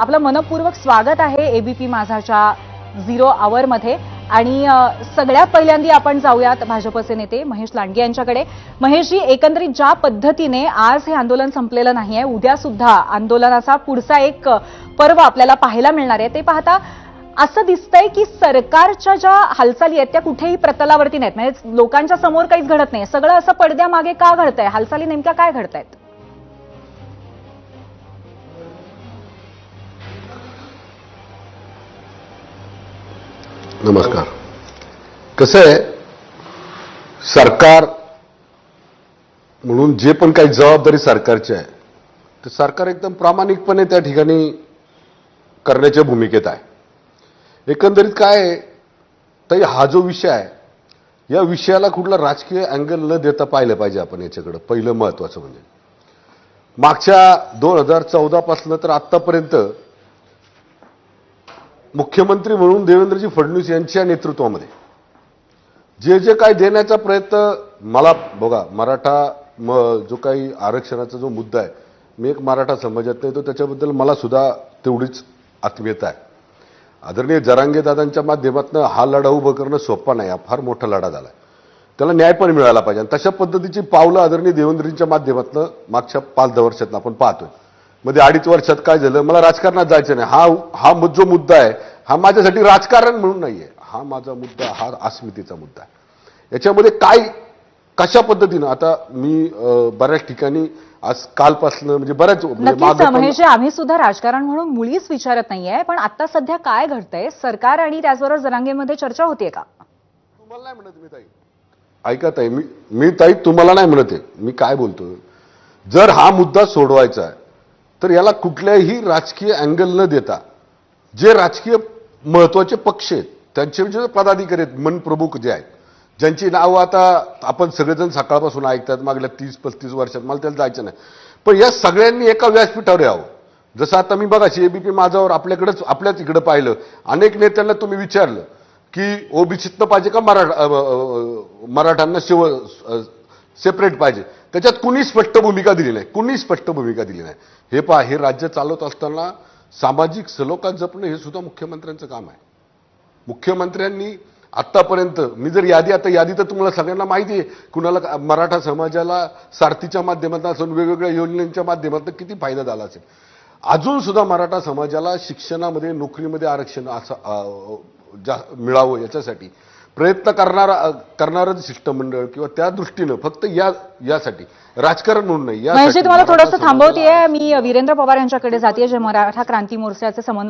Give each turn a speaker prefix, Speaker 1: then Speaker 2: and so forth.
Speaker 1: आपलं मनपूर्वक स्वागत आहे एबीपी माझाच्या 0 आवरमध्ये। आणि सगळ्यात पहिल्यांदा आपण जाऊयात भाजपचे नेते महेश लांडगे यांच्याकडे। महेशजी, एकंदरीत ज्या पद्धतीने आज हे आंदोलन संपलेलं नाहीये, उद्या सुद्धा आंदोलनाचा पुढचा एक पर्व आपल्याला पाहायला मिळणार आहे, ते पाहता असं दिसतंय की सरकारच्या ज्या हालचाली आहेत त्या कुठेही प्रतलावरती नाहीत, म्हणजे लोकांच्या समोर काहीच घडत नाही, सगळं असं पडद्यामागे का घडतंय? हालचाली नेमक्या काय घडतायत?
Speaker 2: नमस्कार। कसं आहे, सरकार म्हणून जे पण काही जबाबदारी सरकारची आहे ते सरकार एकदम प्रामाणिकपणे त्या ठिकाणी करण्याच्या भूमिकेत आहे। एकंदरीत काय आहे, तर हा जो विषय आहे, या विषयाला कुठला राजकीय अँगल न देता पाहिलं पाहिजे आपण याच्याकडे। पहिलं महत्त्वाचं म्हणजे मागच्या 2014 पासून तर आतापर्यंत मुख्यमंत्री म्हणून देवेंद्रजी फडणवीस यांच्या नेतृत्वामध्ये जे जे काही देण्याचा प्रयत्न, मला बघा, मराठा जो काही आरक्षणाचा जो मुद्दा आहे, मी एक मराठा समाजात नाही, तो त्याच्याबद्दल मला सुद्धा तेवढीच आत्मीयता आहे। आदरणीय जरांगे दादांच्या माध्यमातून हा लढा उभं करणं सोपा नाही, हा फार मोठा लढा झाला, त्याला न्याय पण मिळाला पाहिजे। आणि तशा पद्धतीची पावलं आदरणीय देवेंद्रजींच्या माध्यमातून मागच्या 5-10 वर्षात आपण पाहतोय। मध्ये 2.5 वर्षात काय झालं, मला राजकारणात जायचं नाही, हा जो मुद्दा आहे हा माझ्यासाठी राजकारण म्हणून नाहीये, हा माझा मुद्दा, हा अस्मितेचा मुद्दा आहे। याच्यामध्ये काय कशा पद्धतीनं, आता मी बऱ्याच ठिकाणी आज कालपासून म्हणजे बऱ्याच
Speaker 1: म्हणजे आम्ही सुद्धा राजकारण म्हणून मुळीच विचारत नाहीये, पण आता सध्या काय घडतंय, सरकार आणि त्याचबरोबर जरांगेमध्ये चर्चा होतीये का?
Speaker 2: तुम्हाला नाही म्हणत मी ताई, ऐका ताई, मी ताई तुम्हाला नाही म्हणत आहे, मी काय बोलतोय, जर हा मुद्दा सोडवायचा आहे तर याला कुठल्याही राजकीय अँगल न देता जे राजकीय महत्वाचे पक्ष आहेत, त्यांचे जे पदाधिकारी आहेत, मनप्रमुख जे आहेत, ज्यांची नावं आता आपण सगळेजण सकाळपासून ऐकतात मागल्या 30-35 वर्षात, मला त्याला जायचं नाही, पण या सगळ्यांनी एका व्यासपीठावर यावं। जसं आता मी बघा एबीपी माझावर आपल्याच इकडे पाहिलं, अनेक नेत्यांना तुम्ही विचारलं की ओबीसीतनं पाहिजे का मराठ्यांना सेपरेट पाहिजे, त्याच्यात कुणी स्पष्ट भूमिका दिली नाही, कुणी स्पष्ट भूमिका दिली नाही। हे पहा, हे राज्य चालवत असताना सामाजिक सलोखा जपणं हे सुद्धा मुख्यमंत्र्यांचं काम आहे। मुख्यमंत्र्यांनी आतापर्यंत, मी जर यादी तर तुम्हाला सगळ्यांना माहिती आहे, कुणाला मराठा समाजाला सारथीच्या माध्यमातून वेगवेगळ्या योजनांच्या माध्यमातून किती फायदा झाला असेल। अजून सुद्धा मराठा समाजाला शिक्षणामध्ये, नोकरीमध्ये आरक्षण मिळावं याच्यासाठी प्रयत्न करणारं शिष्टमंडळ किंवा त्या दृष्टीनं फक्त यासाठी राजकारण म्हणून नाही।
Speaker 1: म्हणजे तुम्हाला थोडंसं थांबवतेय, मी वीरेंद्र पवार यांच्याकडे जाते, जे मराठा क्रांती मोर्चाचे समन्वयक